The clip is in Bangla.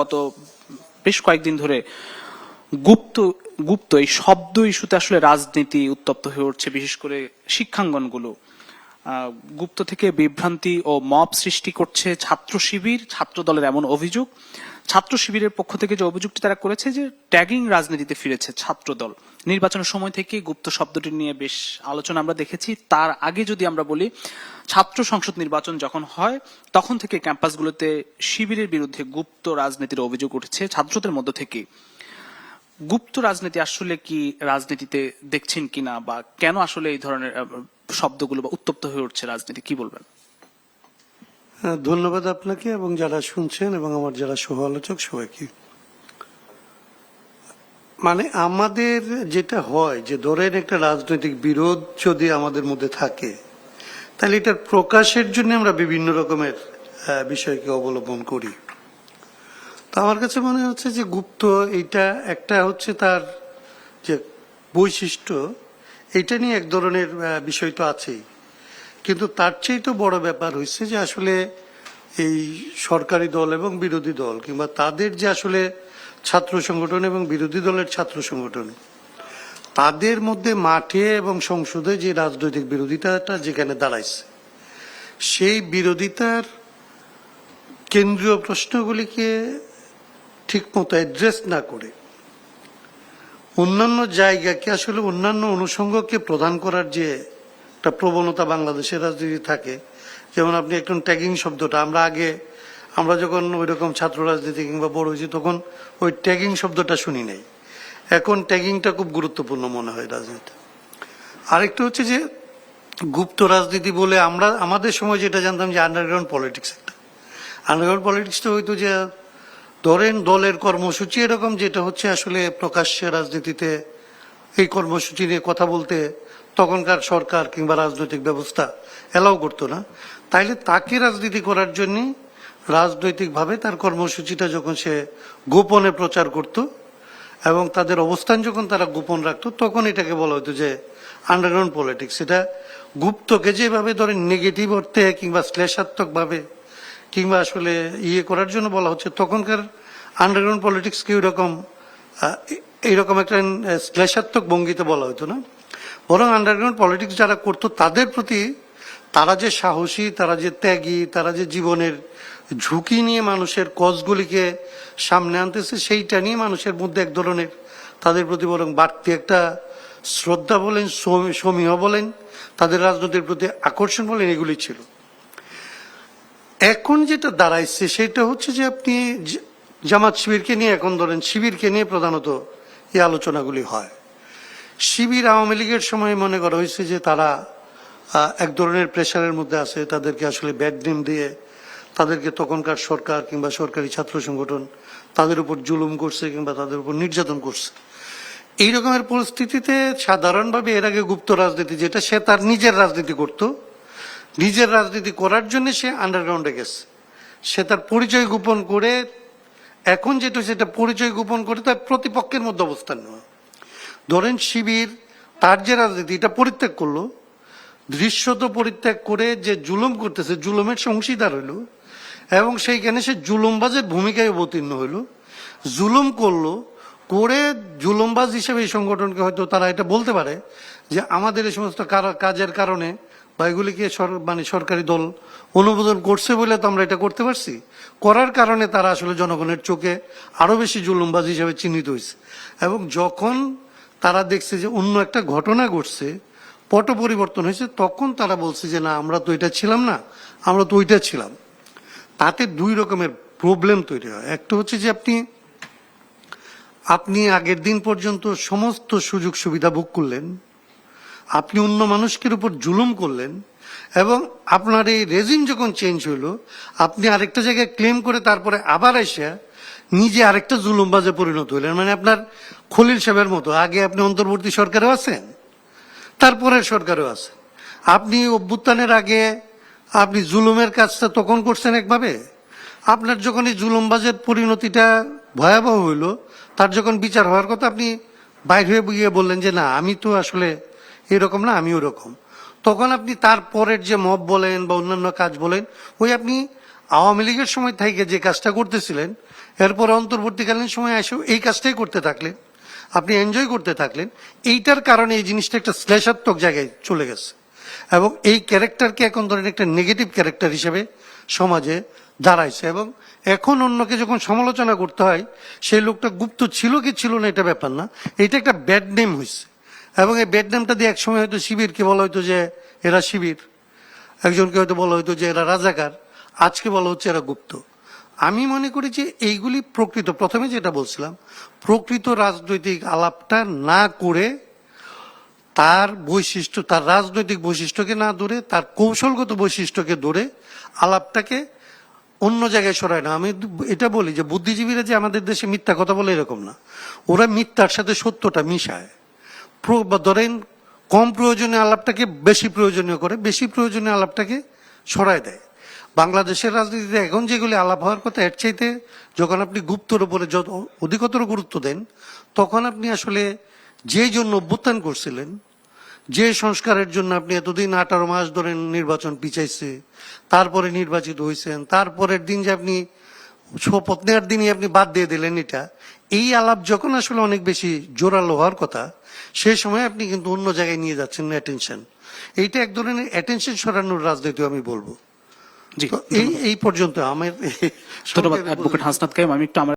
গত বেশ কয়েকদিন ধরে গুপ্ত গুপ্ত এই শব্দ ইস্যুতে আসলে রাজনীতি উত্তপ্ত হয়ে উঠছে, বিশেষ করে শিক্ষাঙ্গনগুলো। গুপ্ত থেকে বিভ্রান্তি ও মব সৃষ্টি করছে ছাত্র শিবির, ছাত্র দলের এমন অভিযোগ। ছাত্র শিবিরের পক্ষ থেকে যে অভিযোগটি তারা করেছে যে ট্যাগিং রাজনীতিতে ফিরেছে ছাত্র দল। নির্বাচনের সময় থেকে গুপ্ত শব্দটি নিয়ে বেশ আলোচনা আমরা দেখেছি। তার আগে যদি আমরা বলি, ছাত্র সংসদ নির্বাচন যখন হয় তখন থেকে ক্যাম্পাসগুলোতে শিবিরের বিরুদ্ধে গুপ্ত রাজনীতির অভিযোগ উঠেছে ছাত্রদের মধ্য থেকে। গুপ্ত রাজনীতি আসলে কি রাজনীতিতে দেখছেন কিনা, বা কেন আসলে এই ধরনের শব্দগুলো বা উত্তপ্ত হয়ে উঠছে রাজনীতি, কি বলবেন? ধন্যবাদ আপনাকে এবং যারা শুনছেন এবং আমার যারা সহ আলোচক সবাইকে। মানে আমাদের যেটা হয় যে ধরেন একটা রাজনৈতিক বিরোধ যদি আমাদের মধ্যে থাকে, তাহলে এটার প্রকাশের জন্য আমরা বিভিন্ন রকমের বিষয়কে অবলম্বন করি। তো আমার কাছে মনে হচ্ছে যে গুপ্ত এটা একটা হচ্ছে তার যে বৈশিষ্ট্য, এটা নিয়ে এক ধরনের বিষয় তো আছেই, কিন্তু তার চেয়ে তো বড় ব্যাপার হয়েছে যে আসলে এই সরকারি দল এবং বিরোধী দল কিংবা তাদের যে আসলে ছাত্র সংগঠন এবং বিরোধী দলের ছাত্র সংগঠন, তাদের মধ্যে মাঠে এবং সংসদে যে রাজনৈতিক বিরোধিতাটা যেখানে দাঁড়াইছে, সেই বিরোধিতার কেন্দ্রীয় প্রশ্নগুলিকে ঠিক মতো অ্যাড্রেস না করে অন্যান্য জায়গাকে আসলে অন্যান্য অনুষঙ্গকে প্রদান করার যে একটা প্রবণতা বাংলাদেশের রাজনীতি থাকে। যেমন আপনি একজন ট্যাগিং শব্দটা আমরা যখন ওই রকম ছাত্র রাজনীতি কিংবা বড় হয়েছি তখন ওই ট্যাগিং শব্দটা শুনি নাই। এখন ট্যাগিংটা খুব গুরুত্বপূর্ণ মনে হয় রাজনীতি। আরেকটা হচ্ছে যে গুপ্ত রাজনীতি বলে আমরা আমাদের সময় যেটা জানতাম যে আন্ডারগ্রাউন্ড পলিটিক্স। একটা আন্ডারগ্রাউন্ড পলিটিক্সটা হয়তো যে ধরেন দলের কর্মসূচি এরকম, যেটা হচ্ছে আসলে প্রকাশ্যে রাজনীতিতে এই কর্মসূচি নিয়ে কথা বলতে তখনকার সরকার কিংবা রাজনৈতিক ব্যবস্থা এলাও করতো না। তাইলে তাকে রাজনীতি করার জন্য রাজনৈতিকভাবে তার কর্মসূচিটা যখন সে গোপনে প্রচার করত এবং তাদের অবস্থান যখন তারা গোপন রাখতো, তখন এটাকে বলা হতো যে আন্ডারগ্রাউন্ড পলিটিক্স। এটা গুপ্তকে যেভাবে ধরেন নেগেটিভ অর্থে কিংবা শ্লেষাত্মক ভাবে কিংবা আসলে করার জন্য বলা হচ্ছে, তখনকার আন্ডারগ্রাউন্ড পলিটিক্সকে এইরকম একটা শ্লেষাত্মক ভঙ্গিতে বলা হতো না। বরং আন্ডারগ্রাউন্ড পলিটিক্স যারা করতো তাদের প্রতি তারা যে সাহসী, তারা যে ত্যাগী, তারা যে জীবনের ঝুঁকি নিয়ে মানুষের কজগুলিকে সামনে আনতেছে, সেইটা নিয়ে মানুষের মধ্যে এক ধরনের তাদের প্রতি বরং বাড়তি একটা শ্রদ্ধা বলেন, সমীহ বলেন, তাদের রাজনীতির প্রতি আকর্ষণ বলেন, এগুলি ছিল। এখন যেটা দাঁড়াইছে সেটা হচ্ছে যে আপনি জামাত শিবিরকে নিয়ে, এখন ধরেন শিবিরকে নিয়ে প্রধানত এই আলোচনাগুলি হয়। শিবির আওয়ামী লীগের সময় মনে করা হয়েছে যে তারা এক ধরনের প্রেশারের মধ্যে আছে, তাদেরকে আসলে ব্যাড নেম দিয়ে তাদেরকে তখনকার সরকার কিংবা সরকারি ছাত্র সংগঠন তাদের উপর জুলুম করছে কিংবা তাদের উপর নির্যাতন করছে। এই রকমের পরিস্থিতিতে সাধারণভাবে এর আগে গুপ্ত রাজনীতি যেটা, সে তার নিজের রাজনীতি করত, নিজের রাজনীতি করার জন্য সে আন্ডারগ্রাউন্ডে গেছে, সে তার পরিচয় গোপন করে। এখন যেটা সেটা পরিচয় গোপন করে তার প্রতিপক্ষের মধ্যে অবস্থান নেওয়া। ধরেন শিবির তার যে রাজনীতি এটা পরিত্যাগ করলো, দৃশ্যত পরিত্যাগ করে যে জুলুম করতেছে জুলুমের অংশীদার হইল এবং সেইখানে সে জুলুমবাজের ভূমিকায় অবতীর্ণ হইল। জুলুম করলো, করে জুলুমবাজ হিসেবে এই সংগঠনকে হয়তো তারা এটা বলতে পারে যে আমাদের এই সমস্ত কাজের কারণে বা এগুলিকে মানে সরকারি দল অনুমোদন করছে বলে তো আমরা এটা করতে পারছি, করার কারণে তারা আসলে জনগণের চোখে আরো বেশি জুলুমবাজ হিসেবে চিহ্নিত হয়েছে। এবং যখন তারা দেখছে যে অন্য একটা ঘটনা ঘটছে, পট পরিবর্তন হয়েছে, তখন তারা বলছে যে না, আমরা তো এটা ছিলাম না, আমরা তো ওইটা ছিলাম। তাতে দুই রকমের প্রবলেম তৈরি হয়। একটা হচ্ছে যে আপনি আগের দিন পর্যন্ত সমস্ত সুযোগ সুবিধা ভোগ করলেন, আপনি অন্য মানুষের উপর জুলুম করলেন, এবং আপনার এই রেজিম যখন চেঞ্জ হইলো আপনি আরেকটা জায়গায় ক্লেম করে তারপরে আবার এসে নিজে আরেকটা জুলুমবাজে পরিণত হইলেন। মানে আপনার খলিল সাহেবের মতো, আগে আপনি অন্তর্বর্তী সরকারেও আছেন, তারপরের সরকারেও আছেন। আপনি অভ্যুত্থানের আগে আপনি জুলুমের কাজটা তখন করছেন একভাবে, আপনার যখন এই জুলুমবাজের পরিণতিটা ভয়াবহ হইল, তার যখন বিচার হওয়ার কথা, আপনি বাইর হয়ে গিয়ে বললেন যে না, আমি তো আসলে এরকম না, আমি ওরকম। তখন আপনি তারপরের যে মব বলেন বা অন্যান্য কাজ বলেন, ওই আপনি আওয়ামী লীগের সময় থেকে যে কাজটা করতেছিলেন এরপরে অন্তর্বর্তীকালীন সময় এসে এই কাজটাই করতে থাকলেন, আপনি এনজয় করতে থাকলেন। এইটার কারণে এই জিনিসটা একটা শ্লেষাত্মক জায়গায় চলে গেছে এবং এই ক্যারেক্টারকে এখন ধরেন একটা নেগেটিভ ক্যারেক্টার হিসেবে সমাজে দাঁড়াইছে। এবং এখন অন্যকে যখন সমালোচনা করতে হয়, সেই লোকটা গুপ্ত ছিল কি ছিল না এটা ব্যাপার না, এটা একটা ব্যাড নেম হয়েছে। এবং এই ব্যাড নেমটা দিয়ে একসময় হয়তো শিবিরকে বলা হয়তো যে এরা শিবির, একজনকে হয়তো বলা হয়তো যে এরা রাজাকার, আজকে বলা হচ্ছে এরা গুপ্ত। আমি মনে করি যে এইগুলি প্রকৃত, প্রথমে যেটা বলছিলাম, প্রকৃত রাজনৈতিক আলাপটা না করে, তার বৈশিষ্ট্য, তার রাজনৈতিক বৈশিষ্ট্যকে না ধরে, তার কৌশলগত বৈশিষ্ট্যকে ধরে আলাপটাকে অন্য জায়গায় সরায় না। আমি এটা বলি যে বুদ্ধিজীবীরা যে আমাদের দেশে মিথ্যা কথা বলে এরকম না, ওরা মিথ্যার সাথে সত্যটা মিশায়। ধরেন কম প্রয়োজনীয় আলাপটাকে বেশি প্রয়োজনীয় করে, বেশি প্রয়োজনীয় আলাপটাকে সরায় দেয়। বাংলাদেশের রাজনীতিতে এখন যেগুলি আলাপ হওয়ার কথা, এর চাইতে যখন আপনি গুপ্তর উপরে যত অধিকতর গুরুত্ব দেন, তখন আপনি আসলে যে জন্য অভ্যুত্থান করছিলেন, যে সংস্কারের জন্য আপনি এতদিন 18 মাস ধরে নির্বাচন পিছাইছে, তারপরে নির্বাচিত হয়েছেন, তারপরের দিন যে আপনি শপথ নেওয়ার দিনই আপনি বাদ দিয়ে দিলেন, এটা এই আলাপ যখন আসলে অনেক বেশি জোরালো হওয়ার কথা, সেই সময় আপনি কিন্তু অন্য জায়গায় নিয়ে যাচ্ছেন অ্যাটেনশন। এইটা এক ধরনের অ্যাটেনশন সরানোর রাজনীতি আমি বলবো। জি, তো এই পর্যন্ত আমার ধন্যবাদ অ্যাডভোকেট হাসনাত কাইম। আমি একটু আমার